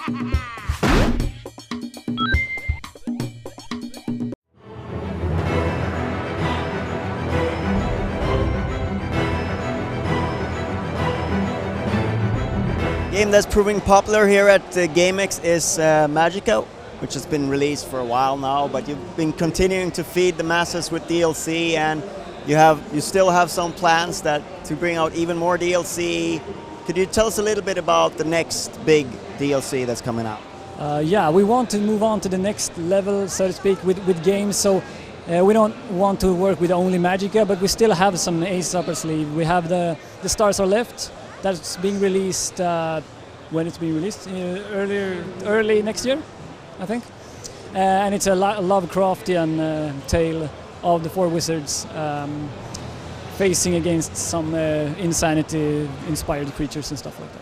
Game that's proving popular here at GameX is Magicka, which has been released for a while now, but you've been continuing to feed the masses with DLC, and you still have some plans to bring out even more DLC. Could you tell us a little bit about the next big DLC that's coming out? Yeah, we want to move on to the next level, so to speak, with games. So we don't want to work with only Magicka, but we still have some ace up our sleeve. We have the Stars Are Left. That's being released when it's being released early next year, I think. And it's a Lovecraftian tale of the four wizards facing against some insanity-inspired creatures and stuff like that.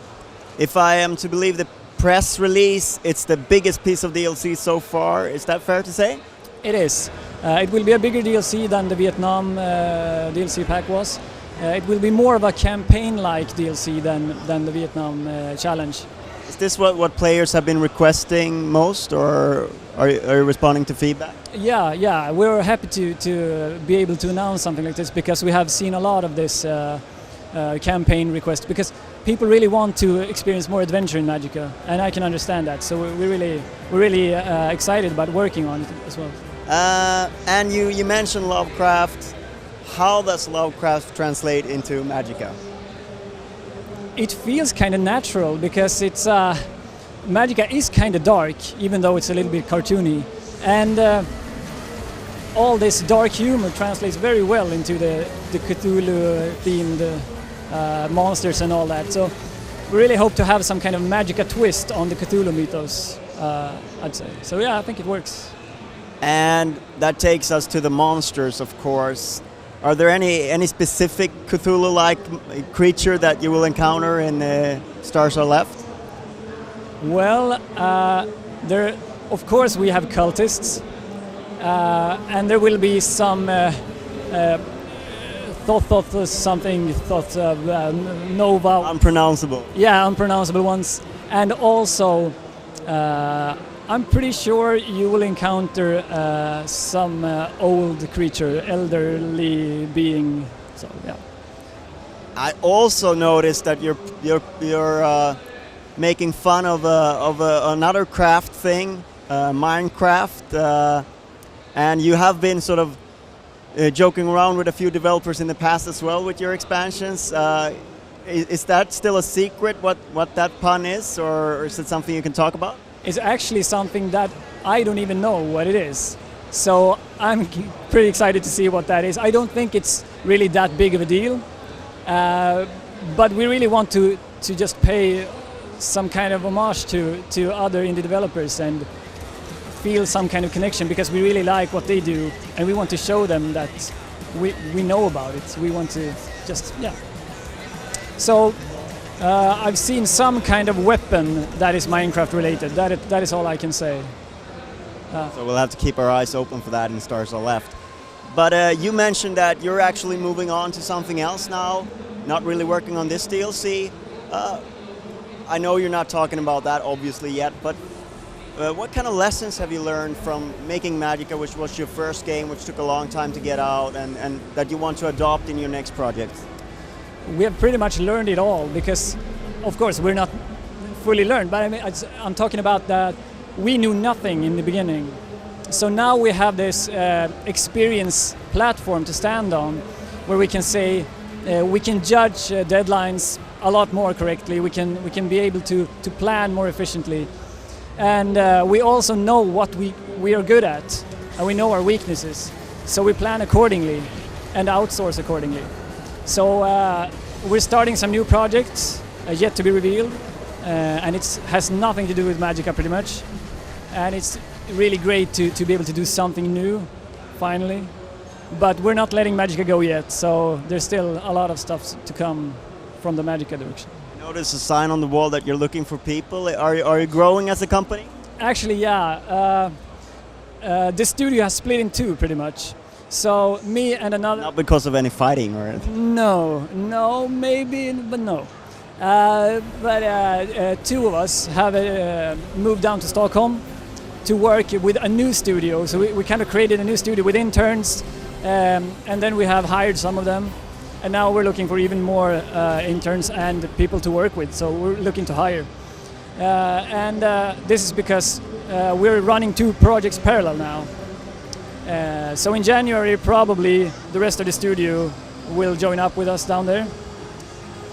If I am to believe the press release, it's the biggest piece of DLC so far. Is that fair to say? It is. It will be a bigger DLC than the Vietnam DLC pack was. It will be more of a campaign-like DLC than the Vietnam challenge. Is this what players have been requesting most, or are you responding to feedback? Yeah, we're happy to be able to announce something like this because we have seen a lot of this campaign requests, because people really want to experience more adventure in Magicka, and I can understand that. So we're really excited about working on it as well. And you mentioned Lovecraft. How does Lovecraft translate into Magicka? It feels kind of natural because it's Magicka is kind of dark, even though it's a little bit cartoony, and all this dark humor translates very well into the Cthulhu-themed monsters and all that. So we really hope to have some kind of Magicka twist on the Cthulhu mythos, I'd say. So yeah, I think it works. And that takes us to the monsters, of course. Are there any specific Cthulhu-like creature that you will encounter in Stars Are Left? Well, of course we have cultists, and there will be some Nova. Unpronounceable. Yeah, unpronounceable ones. And also, I'm pretty sure you will encounter some old creature, elderly being. So yeah. I also noticed that you're making fun of another craft thing, Minecraft, and you have been sort of joking around with a few developers in the past as well with your expansions. Is that still a secret? What that pun is, or is it something you can talk about? It's actually something that I don't even know what it is. So I'm pretty excited to see what that is. I don't think it's really that big of a deal, but we really want to just pay some kind of homage to other indie developers and feel some kind of connection, because we really like what they do and we want to show them that we know about it. We want to just, yeah. So I've seen some kind of weapon that is Minecraft related. That is all I can say. So we'll have to keep our eyes open for that in Stars Are Left. But you mentioned that you're actually moving on to something else now, not really working on this DLC. I know you're not talking about that obviously yet, but what kind of lessons have you learned from making Magicka, which was your first game, which took a long time to get out, and that you want to adopt in your next project? We have pretty much learned it all, because of course we're not fully learned, but I mean, I'm talking about that we knew nothing in the beginning. So now we have this experience platform to stand on, where we can say we can judge deadlines a lot more correctly. We can be able to plan more efficiently, and we also know what we are good at, and we know our weaknesses. So we plan accordingly and outsource accordingly. So we're starting some new projects yet to be revealed, and it has nothing to do with Magicka pretty much. And it's really great to be able to do something new, finally. But we're not letting Magicka go yet, so there's still a lot of stuff to come from the Magicka direction. I noticed a sign on the wall that you're looking for people. Are you growing as a company? Actually, yeah. The studio has split in two, pretty much. So me and another... Not because of any fighting or anything? No, maybe, but no. But two of us have moved down to Stockholm to work with a new studio. So we kind of created a new studio with interns, and then we have hired some of them. And now we're looking for even more interns and people to work with. So we're looking to hire. And this is because we're running two projects parallel now. So in January, probably the rest of the studio will join up with us down there.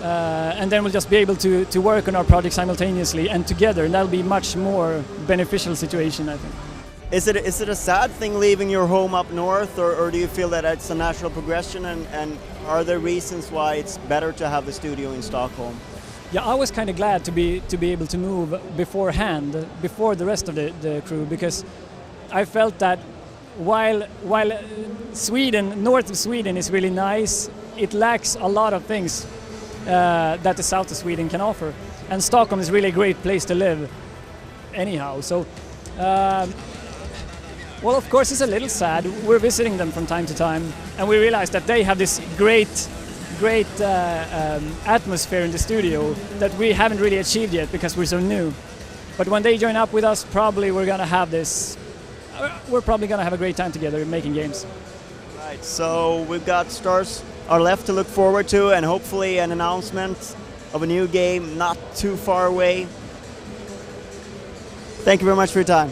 And then we'll just be able to work on our project simultaneously and together, and that'll be much more beneficial situation, I think. Is it a sad thing leaving your home up north, or do you feel that it's a natural progression, and are there reasons why it's better to have the studio in Stockholm? Yeah, I was kind of glad to be able to move beforehand, before the rest of the crew, because I felt that while Sweden, north of Sweden is really nice, it lacks a lot of things that the south of Sweden can offer. And Stockholm is really a great place to live anyhow. So, well, of course it's a little sad. We're visiting them from time to time, and we realize that they have this great atmosphere in the studio that we haven't really achieved yet because we're so new. But when they join up with us, probably we're gonna have a great time together making games. Right, so we've got Stars Are Left to look forward to, and hopefully an announcement of a new game not too far away. Thank you very much for your time.